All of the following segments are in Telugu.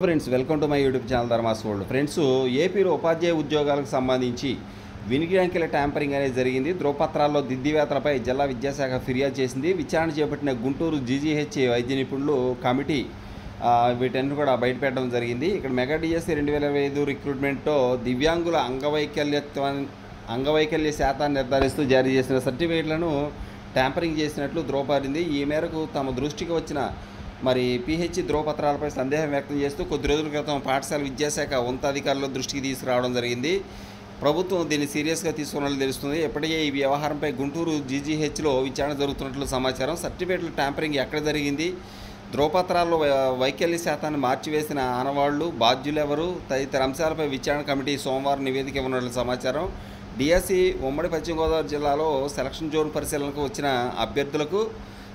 Friends welcome to my YouTube channel Dharma's world. Friends, ఏపీలో ఉపాధ్యాయ ఉద్యోగాలకు సంబంధించి వినికిడి అంకెల ట్యాంపరింగ్ అనేది జరిగింది. ధ్రువపత్రాల్లో దిద్దివేతలపై జిల్లా విద్యాశాఖ ఫిర్యాదు చేసింది. విచారణ చేపట్టిన గుంటూరు జీజీహెచ్ వైద్య నిపుణులు కమిటీ వీటన్ని కూడా బయటపెట్టడం జరిగింది. ఇక్కడ మెగా డిఎస్సి 2025 రిక్రూట్మెంట్తో దివ్యాంగుల అంగవైకల్య శాతాన్ని నిర్ధారిస్తూ జారీ చేసిన సర్టిఫికేట్లను ట్యాంపరింగ్ చేసినట్లు ధ్రువపడింది. ఈ మేరకు తమ దృష్టికి వచ్చిన పిహెచ్ ధ్రువపత్రాలపై సందేహం వ్యక్తం చేస్తూ కొద్ది రోజుల క్రితం పాఠశాల విద్యాశాఖ ఉన్నతాధికారుల దృష్టికి తీసుకురావడం జరిగింది. ప్రభుత్వం దీన్ని సీరియస్గా తీసుకున్నట్లు తెలుస్తుంది. ఇప్పటికే ఈ వ్యవహారంపై గుంటూరు జీజీహెచ్లో విచారణ జరుగుతున్నట్లు సమాచారం. సర్టిఫికేట్ల ట్యాంపరింగ్ ఎక్కడ జరిగింది, ధ్రువపత్రాల్లో వైకల్య శాతాన్ని మార్చివేసిన ఆనవాళ్లు, బాధ్యులెవరు తదితర అంశాలపై విచారణ కమిటీ సోమవారం నివేదిక ఇవ్వనున్నట్లు సమాచారం. డిఎస్సి ఉమ్మడి పశ్చిమ గోదావరి జిల్లాలో సెలక్షన్ జోన్ పరిశీలనకు వచ్చిన అభ్యర్థులకు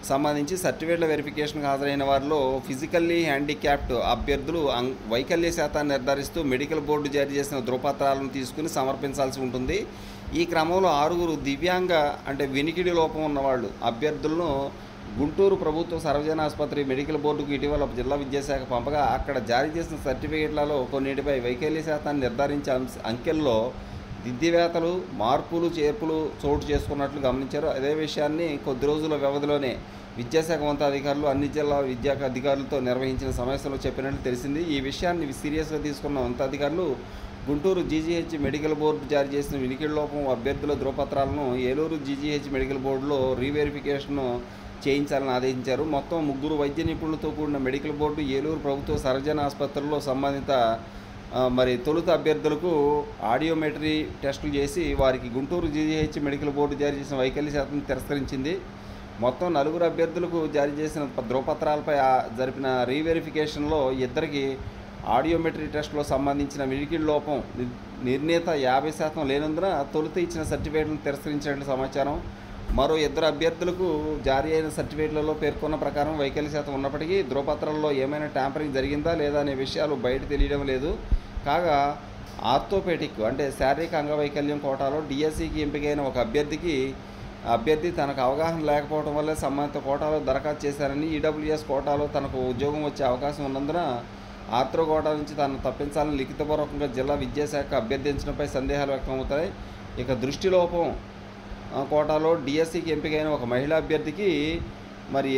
సంబంధించి సర్టిఫికేట్ల వెరిఫికేషన్కి హాజరైన వారిలో ఫిజికల్లీ హ్యాండిక్యాప్డ్ అభ్యర్థులు వైకల్య శాతాన్ని నిర్ధారిస్తూ మెడికల్ బోర్డు జారీ చేసిన ధ్రువపత్రాలను తీసుకుని సమర్పించాల్సి ఉంటుంది. ఈ క్రమంలో 6 దివ్యాంగ వినికిడి లోపం ఉన్నవాళ్ళు అభ్యర్థులను గుంటూరు ప్రభుత్వ సర్వజన ఆసుపత్రి మెడికల్ బోర్డుకు ఇటీవల జిల్లా విద్యాశాఖ పంపగా అక్కడ జారీ చేసిన సర్టిఫికేట్లలో కొన్నిటిపై వైకల్య శాతాన్ని నిర్ధారించే అంకెల్లో దిద్దివేతలు, మార్పులు, చేర్పులు చోటు చేసుకున్నట్లు గమనించారు. అదే విషయాన్ని కొద్ది రోజుల వ్యవధిలోనే విద్యాశాఖ ఉన్నతాధికారులు అన్ని జిల్లా విద్యా అధికారులతో నిర్వహించిన సమావేశంలో చెప్పినట్లు తెలిసింది. ఈ విషయాన్ని సీరియస్గా తీసుకున్న ఉన్నతాధికారులు గుంటూరు జీజీహెచ్ మెడికల్ బోర్డు జారీ చేసిన వినికిడి లోపం అభ్యర్థుల ధ్రువపత్రాలను ఏలూరు జీజీహెచ్ మెడికల్ బోర్డులో రీవెరిఫికేషన్ చేయించాలని ఆదేశించారు. మొత్తం 3 వైద్య నిపుణులతో కూడిన మెడికల్ బోర్డు ఏలూరు ప్రభుత్వ సర్వజన ఆసుపత్రిలో సంబంధిత తొలుత అభ్యర్థులకు ఆడియోమెట్రీ టెస్టులు చేసి వారికి గుంటూరు జీజీహెచ్ మెడికల్ బోర్డు జారీ చేసిన వైకల్య శాతం తిరస్కరించింది. మొత్తం 4 అభ్యర్థులకు జారీ చేసిన ధ్రువపత్రాలపై జరిపిన రీవెరిఫికేషన్లో 2కి ఆడియోమెట్రీ టెస్టులో సంబంధించిన వినికిడి లోపం నిర్ణీత 50% లేనందున తొలుత ఇచ్చిన సర్టిఫికేట్లను తిరస్కరించినట్లు సమాచారం. మరో 2 అభ్యర్థులకు జారీ అయిన సర్టిఫికేట్లలో పేర్కొన్న ప్రకారం వైకల్య శాతం ఉన్నప్పటికీ ధ్రువపత్రాల్లో ఏమైనా ట్యాంపరింగ్ జరిగిందా లేదా అనే విషయాలు బయట తెలియడం లేదు. కాగా ఆర్థోపెటిక్ శారీరక అంగవైకల్యం కోటాలో డిఎస్సికి ఎంపికైన ఒక అభ్యర్థి తనకు అవగాహన లేకపోవడం వల్ల సంబంధిత కోటాలో దరఖాస్తు చేశారని, ఈడబ్ల్యూఎస్ కోటాలో తనకు ఉద్యోగం వచ్చే అవకాశం ఉన్నందున ఆర్థ్రో కోటా నుంచి తనను తప్పించాలని లిఖితపూర్వకంగా జిల్లా విద్యాశాఖ అభ్యర్థించడంపై సందేహాలు వ్యక్తమవుతాయి. ఇక దృష్టిలోపం కోటాలో డిఎస్సికి ఎంపికైన ఒక మహిళా అభ్యర్థికి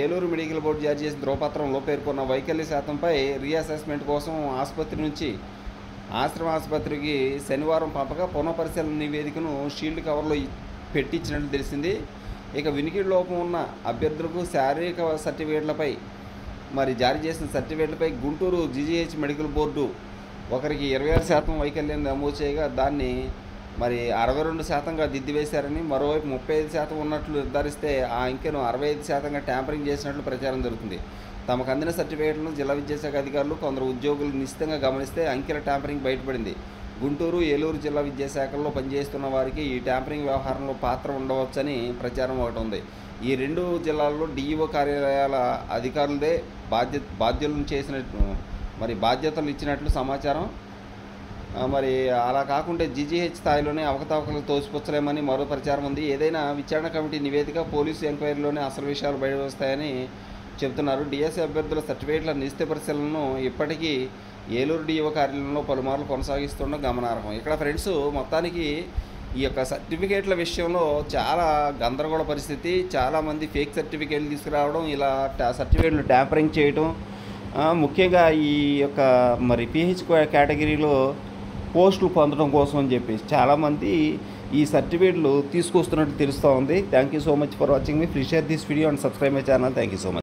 ఏలూరు మెడికల్ బోర్డు జారీ చేసిన ధ్రువపత్రంలో పేర్కొన్న వైకల్య శాతంపై రీఅసెస్మెంట్ కోసం ఆసుపత్రి నుంచి ఆశ్రమ ఆసుపత్రికి శనివారం పంపగా పునఃపరిశీలన నివేదికను షీల్డ్ కవర్లో పెట్టించినట్లు తెలిసింది. ఇక వినికిడి లోపం ఉన్న అభ్యర్థులకు శారీరక సర్టిఫికేట్లపై జారీ చేసిన సర్టిఫికేట్లపై గుంటూరు జీజీహెచ్ మెడికల్ బోర్డు ఒకరికి 26% వైకల్యం నమోదు చేయగా దాన్ని 62%గా దిద్దివేశారని, మరోవైపు 35% ఉన్నట్లు నిర్ధారిస్తే ఆ అంకెను 65%గా ట్యాంపరింగ్ చేసినట్లు ప్రచారం జరుగుతుంది. తమకు అందిన సర్టిఫికేట్లను జిల్లా విద్యాశాఖ అధికారులు కొందరు ఉద్యోగులు నిశ్చితంగా గమనిస్తే అంకెల ట్యాంపరింగ్ బయటపడింది. గుంటూరు, ఏలూరు జిల్లా విద్యాశాఖల్లో పనిచేస్తున్న వారికి ఈ ట్యాంపరింగ్ వ్యవహారంలో పాత్ర ఉండవచ్చని ప్రచారం ఒకటి ఉంది. ఈ 2 జిల్లాల్లో డిఈఓ కార్యాలయాల అధికారులదే బాధ్యతలు చేసినట్టు బాధ్యతలు ఇచ్చినట్లు సమాచారం. అలా కాకుంటే జీజీహెచ్ స్థాయిలోనే అవకతవకలు తోసిపుచ్చలేమని మరో ప్రచారం ఉంది. ఏదైనా విచారణ కమిటీ నివేదిక, పోలీసు ఎంక్వైరీలోనే అసలు విషయాలు బయట వస్తాయని చెబుతున్నారు. డిఎస్సి అభ్యర్థుల సర్టిఫికేట్ల నిశ్చిత పరిశీలనను ఇప్పటికీ ఏలూరు డిఓ కార్యాలయంలో పలుమార్లు కొనసాగిస్తుండడం గమనార్హం. ఇక్కడ ఫ్రెండ్స్, మొత్తానికి ఈ యొక్క సర్టిఫికేట్ల విషయంలో చాలా గందరగోళ పరిస్థితి. చాలామంది ఫేక్ సర్టిఫికేట్లు తీసుకురావడం, ఇలా సర్టిఫికేట్లు ట్యాంపరింగ్ చేయడం, ముఖ్యంగా ఈ యొక్క పిహెచ్ కేటగిరీలో పోస్టులు పొందడం కోసం అని చెప్పేసి చాలామంది ఈ సర్టిఫికేట్లు తీసుకొస్తున్నట్టు తెలుస్తూ ఉంది. Thank you so much for watching me. Please share this video and subscribe my channel. Thank you so much.